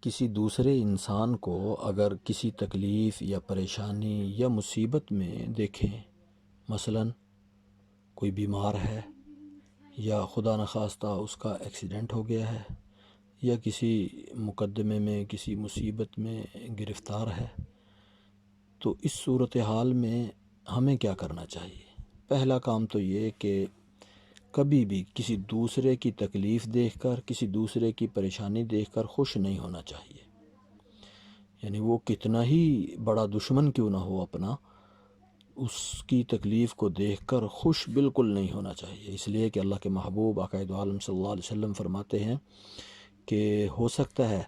کسی دوسرے انسان کو اگر کسی تکلیف یا پریشانی یا مصیبت میں دیکھیں، مثلا کوئی بیمار ہے یا خدا نخواستہ اس کا ایکسیڈنٹ ہو گیا ہے یا کسی مقدمے میں کسی مصیبت میں گرفتار ہے، تو اس صورتحال میں ہمیں کیا کرنا چاہیے؟ پہلا کام تو یہ کہ کبھی بھی کسی دوسرے کی تکلیف دیکھ کر، کسی دوسرے کی پریشانی دیکھ کر خوش نہیں ہونا چاہیے۔ یعنی وہ کتنا ہی بڑا دشمن کیوں نہ ہو اپنا، اس کی تکلیف کو دیکھ کر خوش بالکل نہیں ہونا چاہیے، اس لیے کہ اللہ کے محبوب آقا دو عالم صلی اللہ علیہ وسلم فرماتے ہیں کہ ہو سکتا ہے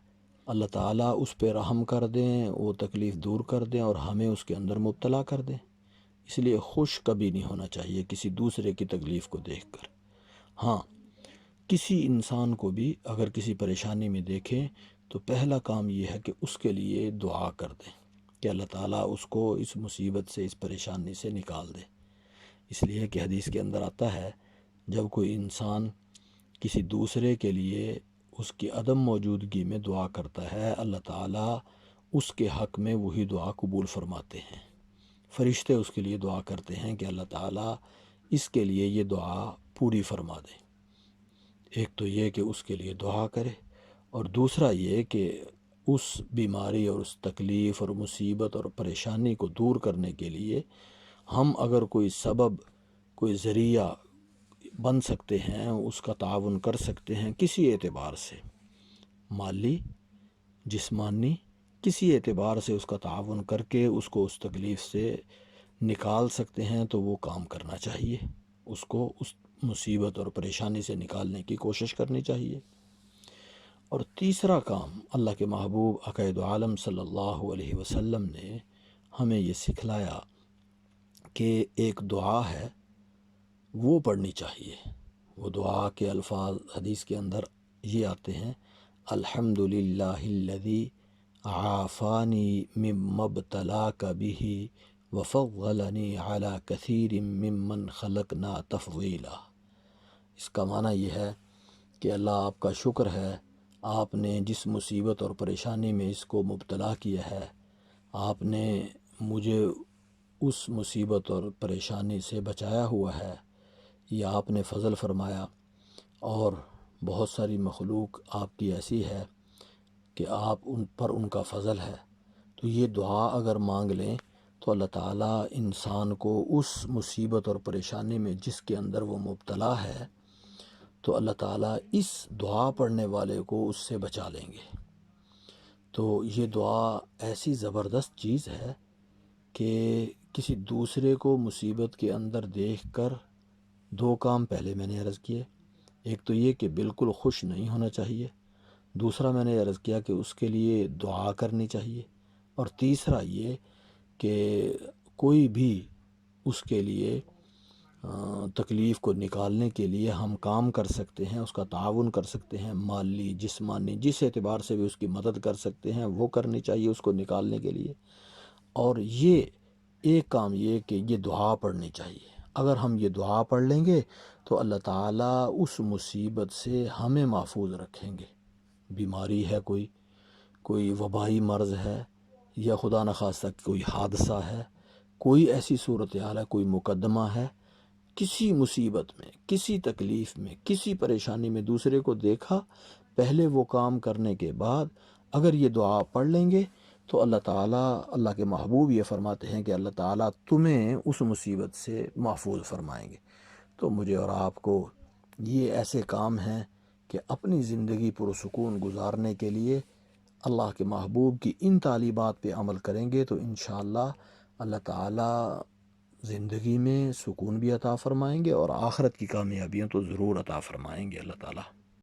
اللہ تعالیٰ اس پہ رحم کر دیں، وہ تکلیف دور کر دیں اور ہمیں اس کے اندر مبتلا کر دیں، اس لیے خوش کبھی نہیں ہونا چاہیے کسی دوسرے کی تکلیف کو دیکھ کر۔ ہاں، کسی انسان کو بھی اگر کسی پریشانی میں دیکھیں تو پہلا کام یہ ہے کہ اس کے لیے دعا کر دیں کہ اللہ تعالیٰ اس کو اس مصیبت سے، اس پریشانی سے نکال دے، اس لیے کہ حدیث کے اندر آتا ہے جب کوئی انسان کسی دوسرے کے لیے اس کی عدم موجودگی میں دعا کرتا ہے، اللہ تعالیٰ اس کے حق میں وہی دعا قبول فرماتے ہیں۔ فرشتے اس کے لیے دعا کرتے ہیں کہ اللہ تعالیٰ اس کے لیے یہ دعا پوری فرما دے۔ ایک تو یہ کہ اس کے لیے دعا کرے، اور دوسرا یہ کہ اس بیماری اور اس تکلیف اور مصیبت اور پریشانی کو دور کرنے کے لیے ہم اگر کوئی سبب، کوئی ذریعہ بن سکتے ہیں، اس کا تعاون کر سکتے ہیں کسی اعتبار سے، مالی، جسمانی، کسی اعتبار سے اس کا تعاون کر کے اس کو اس تکلیف سے نکال سکتے ہیں تو وہ کام کرنا چاہیے، اس کو اس مصیبت اور پریشانی سے نکالنے کی کوشش کرنی چاہیے۔ اور تیسرا کام اللہ کے محبوب آقا دو عالم صلی اللہ علیہ وسلم نے ہمیں یہ سکھلایا کہ ایک دعا ہے وہ پڑھنی چاہیے۔ وہ دعا کے الفاظ حدیث کے اندر یہ آتے ہیں: الحمدللہ الذی عافانی مما ابتلاک بہ وفضلنی علی کثیر ممن خلقنا تفضیلا۔ اس کا معنی یہ ہے کہ اللہ آپ کا شکر ہے، آپ نے جس مصیبت اور پریشانی میں اس کو مبتلا کیا ہے، آپ نے مجھے اس مصیبت اور پریشانی سے بچایا ہوا ہے، یہ آپ نے فضل فرمایا، اور بہت ساری مخلوق آپ کی ایسی ہے کہ آپ ان پر ان کا فضل ہے۔ تو یہ دعا اگر مانگ لیں تو اللہ تعالیٰ انسان کو اس مصیبت اور پریشانی میں جس کے اندر وہ مبتلا ہے، تو اللہ تعالیٰ اس دعا پڑھنے والے کو اس سے بچا لیں گے۔ تو یہ دعا ایسی زبردست چیز ہے کہ کسی دوسرے کو مصیبت کے اندر دیکھ کر دو کام پہلے میں نے عرض کیے، ایک تو یہ کہ بالکل خوش نہیں ہونا چاہیے، دوسرا میں نے عرض کیا کہ اس کے لیے دعا کرنی چاہیے، اور تیسرا یہ کہ کوئی بھی اس کے لیے تکلیف کو نکالنے کے لیے ہم کام کر سکتے ہیں، اس کا تعاون کر سکتے ہیں، مالی، جسمانی، جس اعتبار سے بھی اس کی مدد کر سکتے ہیں وہ کرنی چاہیے اس کو نکالنے کے لیے۔ اور یہ ایک کام یہ کہ یہ دعا پڑھنی چاہیے، اگر ہم یہ دعا پڑھ لیں گے تو اللہ تعالیٰ اس مصیبت سے ہمیں محفوظ رکھیں گے۔ بیماری ہے، کوئی وبائی مرض ہے، یا خدا نخواستہ کوئی حادثہ ہے، کوئی ایسی صورتحال ہے، کوئی مقدمہ ہے، کسی مصیبت میں، کسی تکلیف میں، کسی پریشانی میں دوسرے کو دیکھا، پہلے وہ کام کرنے کے بعد اگر یہ دعا پڑھ لیں گے تو اللہ تعالیٰ، اللہ کے محبوب یہ فرماتے ہیں کہ اللہ تعالیٰ تمہیں اس مصیبت سے محفوظ فرمائیں گے۔ تو مجھے اور آپ کو یہ ایسے کام ہیں کہ اپنی زندگی پرسکون گزارنے کے لیے اللہ کے محبوب کی ان تعلیمات پہ عمل کریں گے تو انشاءاللہ اللہ تعالیٰ زندگی میں سکون بھی عطا فرمائیں گے، اور آخرت کی کامیابیاں تو ضرور عطا فرمائیں گے اللہ تعالیٰ۔